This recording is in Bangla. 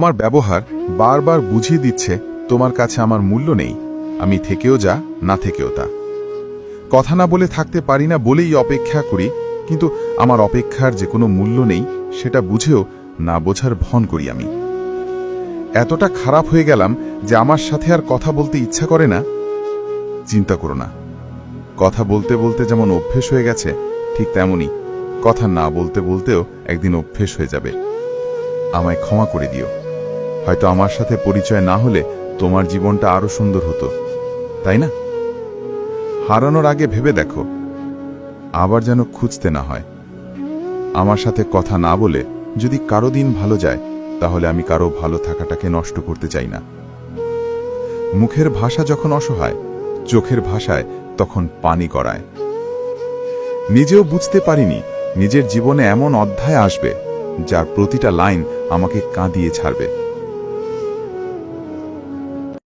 আমার ব্যবহার বারবার বুঝিয়ে দিচ্ছে তোমার কাছে আমার মূল্য নেই। আমি থেকেও যা, না থেকেও তা। কথা না বলে থাকতে পারি না বলেই অপেক্ষা করি, কিন্তু আমার অপেক্ষার যে কোনো মূল্য নেই সেটা বুঝেও না বোঝার ভন করি আমি। এতটা খারাপ হয়ে গেলাম যে আমার সাথে আর কথা বলতে ইচ্ছা করে না। চিন্তা করো না, কথা বলতে বলতে যেমন অভ্যেস হয়ে গেছে, ঠিক তেমনি কথা না বলতে বলতেও একদিন অভ্যেস হয়ে যাবে। আমায় ক্ষমা করে দিও। হয়তো আমার সাথে পরিচয় না হলে তোমার জীবনটা আরো সুন্দর হতো, তাই না? হারানোর আগে ভেবে দেখো, আবার যেন খুঁজতে না হয়। আমার সাথে কথা না বলে যদি কারো দিন ভালো যায়, তাহলে আমি কারো ভালো থাকাটাকে নষ্ট করতে চাই না। মুখের ভাষা যখন অসহায়, চোখের ভাষায় তখন পানি গড়ায়। নিজেও বুঝতে পারিনি নিজের জীবনে এমন অধ্যায় আসবে যার প্রতিটা লাইন আমাকে কাঁদিয়ে ছাড়বে।